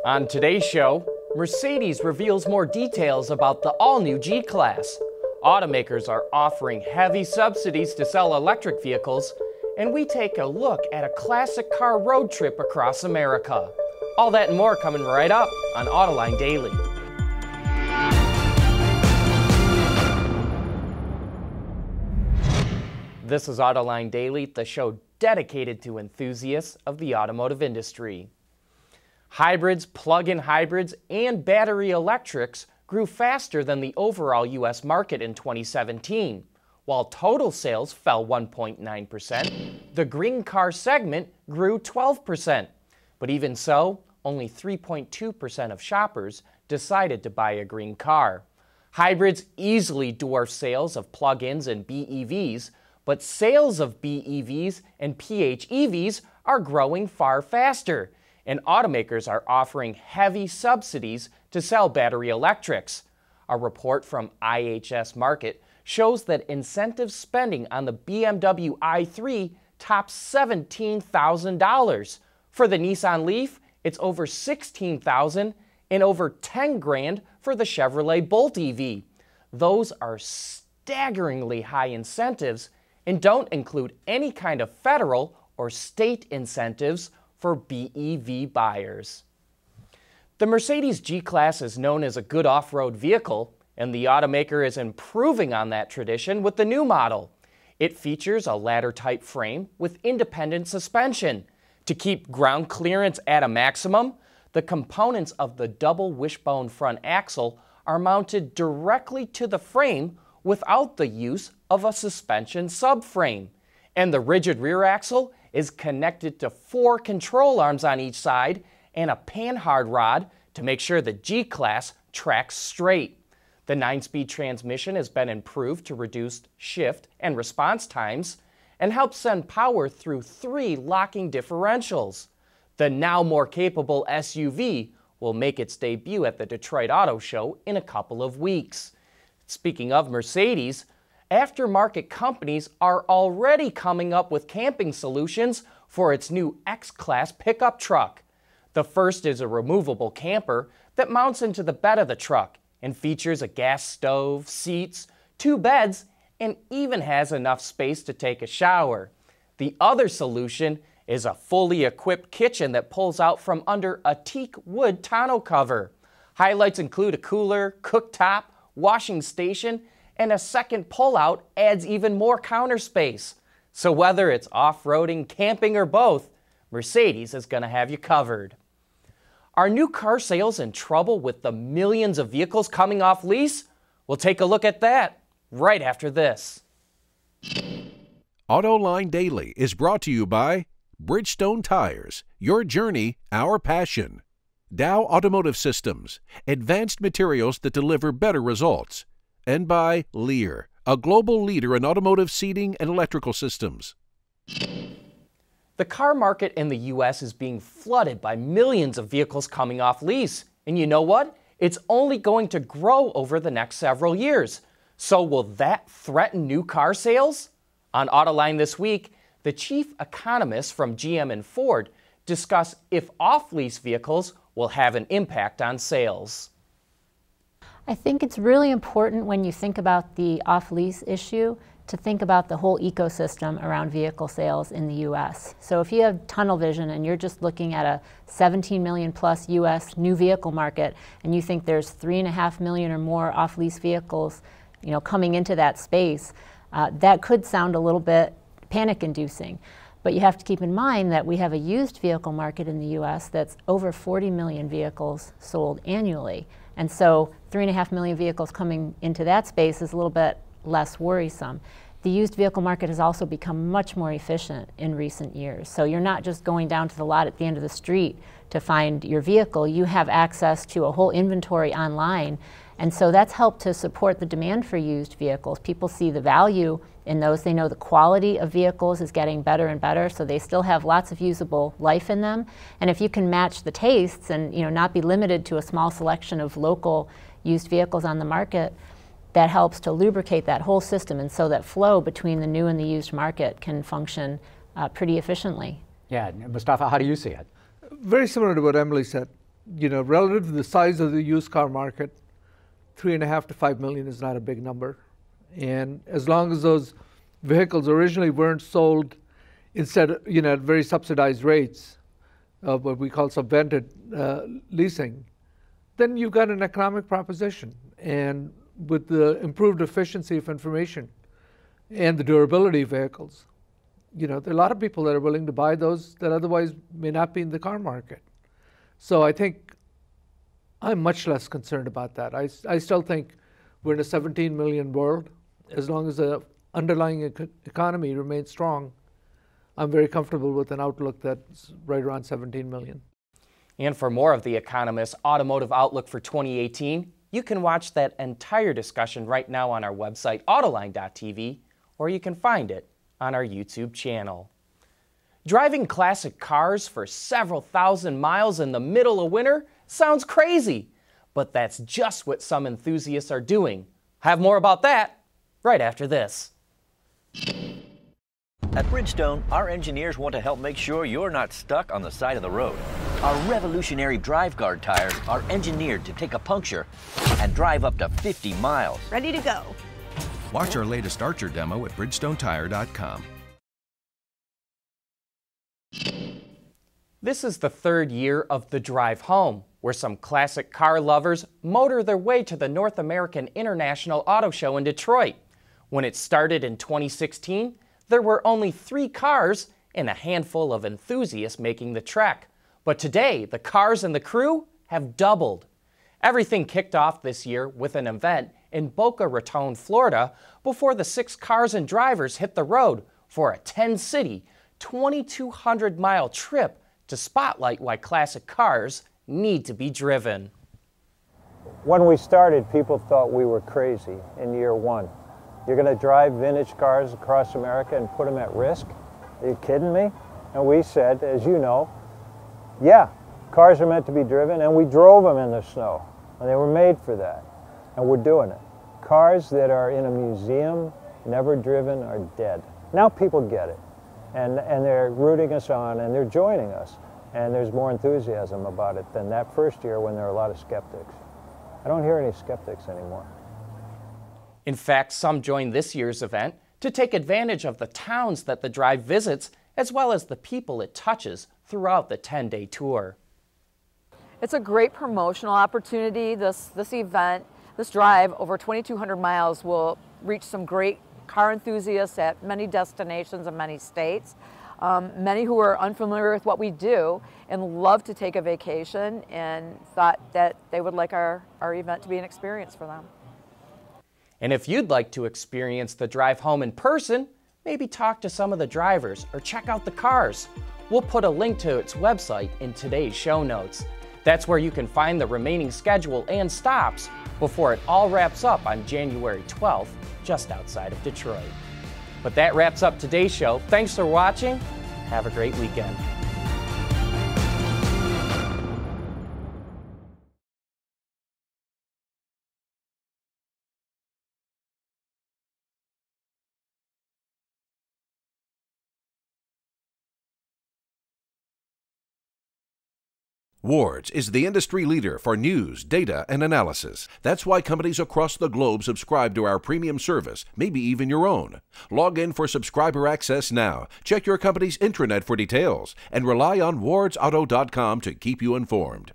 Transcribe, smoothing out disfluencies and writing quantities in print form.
On today's show, Mercedes reveals more details about the all-new G-Class. Automakers are offering heavy subsidies to sell electric vehicles, and we take a look at a classic car road trip across America. All that and more coming right up on Autoline Daily. This is Autoline Daily, the show dedicated to enthusiasts of the automotive industry. Hybrids, plug-in hybrids, and battery electrics grew faster than the overall U.S. market in 2017. While total sales fell 1.9%, the green car segment grew 12%. But even so, only 3.2% of shoppers decided to buy a green car. Hybrids easily dwarf sales of plug-ins and BEVs, but sales of BEVs and PHEVs are growing far faster, and automakers are offering heavy subsidies to sell battery electrics. A report from IHS Markit shows that incentive spending on the BMW i3 tops $17,000. For the Nissan Leaf, it's over $16,000 and over $10,000 for the Chevrolet Bolt EV. Those are staggeringly high incentives and don't include any kind of federal or state incentives for BEV buyers. The Mercedes G-Class is known as a good off-road vehicle, and the automaker is improving on that tradition with the new model. It features a ladder-type frame with independent suspension. To keep ground clearance at a maximum, the components of the double wishbone front axle are mounted directly to the frame without the use of a suspension subframe. And the rigid rear axle is connected to 4 control arms on each side and a panhard rod to make sure the G-Class tracks straight. The 9-speed transmission has been improved to reduce shift and response times and helps send power through 3 locking differentials. The now more capable SUV will make its debut at the Detroit Auto Show in a couple of weeks. Speaking of Mercedes, aftermarket companies are already coming up with camping solutions for its new X-Class pickup truck. The first is a removable camper that mounts into the bed of the truck and features a gas stove, seats, 2 beds, and even has enough space to take a shower. The other solution is a fully equipped kitchen that pulls out from under a teak wood tonneau cover. Highlights include a cooler, cooktop, washing station, and a second pull-out adds even more counter space. So whether it's off-roading, camping, or both, Mercedes is going to have you covered. Are new car sales in trouble with the millions of vehicles coming off lease? We'll take a look at that right after this. Autoline Daily is brought to you by Bridgestone Tires, your journey, our passion. Dow Automotive Systems, advanced materials that deliver better results. And by Lear, a global leader in automotive seating and electrical systems. The car market in the U.S. is being flooded by millions of vehicles coming off lease. And you know what? It's only going to grow over the next several years. So will that threaten new car sales? On Autoline this week, the chief economists from GM and Ford discuss if off-lease vehicles will have an impact on sales. I think it's really important when you think about the off-lease issue to think about the whole ecosystem around vehicle sales in the U.S. So if you have tunnel vision and you're just looking at a 17 million plus U.S. new vehicle market and you think there's 3.5 million or more off-lease vehicles, coming into that space, that could sound a little bit panic-inducing. But you have to keep in mind that we have a used vehicle market in the U.S. that's over 40 million vehicles sold annually. And so 3.5 million vehicles coming into that space is a little bit less worrisome. The used vehicle market has also become much more efficient in recent years. So you're not just going down to the lot at the end of the street to find your vehicle. You have access to a whole inventory online. And so that's helped to support the demand for used vehicles. People see the value in those. They know the quality of vehicles is getting better and better, so they still have lots of usable life in them. And if you can match the tastes and not be limited to a small selection of local used vehicles on the market, that helps to lubricate that whole system, and so that flow between the new and the used market can function pretty efficiently. Yeah, Mustafa, how do you see it? Very similar to what Emily said. relative to the size of the used car market, 3.5 to 5 million is not a big number. And as long as those vehicles originally weren't sold instead, at very subsidized rates, what we call subvented leasing, then you've got an economic proposition. And with the improved efficiency of information and the durability of vehicles, there are a lot of people that are willing to buy those that otherwise may not be in the car market. So I think I'm much less concerned about that. I still think we're in a 17 million world. As long as the underlying economy remains strong, I'm very comfortable with an outlook that's right around 17 million. And for more of The Economist's automotive outlook for 2018, you can watch that entire discussion right now on our website, Autoline.tv, or you can find it on our YouTube channel. Driving classic cars for several thousand miles in the middle of winter sounds crazy, but that's just what some enthusiasts are doing. Have more about that right after this. At Bridgestone, our engineers want to help make sure you're not stuck on the side of the road. Our revolutionary drive guard tires are engineered to take a puncture and drive up to 50 miles. Ready to go. Watch our latest Archer demo at BridgestoneTire.com. This is the third year of The Drive Home, where some classic car lovers motor their way to the North American International Auto Show in Detroit. When it started in 2016, there were only 3 cars and a handful of enthusiasts making the trek. But today, the cars and the crew have doubled. Everything kicked off this year with an event in Boca Raton, Florida, before the 6 cars and drivers hit the road for a 10-city, 2,200-mile trip to spotlight why classic cars need to be driven. When we started, people thought we were crazy in year 1. You're going to drive vintage cars across America and put them at risk? Are you kidding me? And we said, as you know, yeah, cars are meant to be driven, and we drove them in the snow, and they were made for that, and we're doing it. Cars that are in a museum, never driven, are dead. Now people get it, and they're rooting us on, and they're joining us, and there's more enthusiasm about it than that first year when there were a lot of skeptics. I don't hear any skeptics anymore. In fact, some joined this year's event to take advantage of the towns that the drive visits, as well as the people it touches throughout the 10-day tour. It's a great promotional opportunity. This event, this drive over 2,200 miles will reach some great car enthusiasts at many destinations in many states. Many who are unfamiliar with what we do and love to take a vacation and thought that they would like our event to be an experience for them. And if you'd like to experience the drive home in person, maybe talk to some of the drivers or check out the cars. We'll put a link to its website in today's show notes. That's where you can find the remaining schedule and stops before it all wraps up on January 12th, just outside of Detroit. But that wraps up today's show. Thanks for watching. Have a great weekend. Wards is the industry leader for news, data, and analysis. That's why companies across the globe subscribe to our premium service, maybe even your own. Log in for subscriber access now. Check your company's intranet for details and rely on wardsauto.com to keep you informed.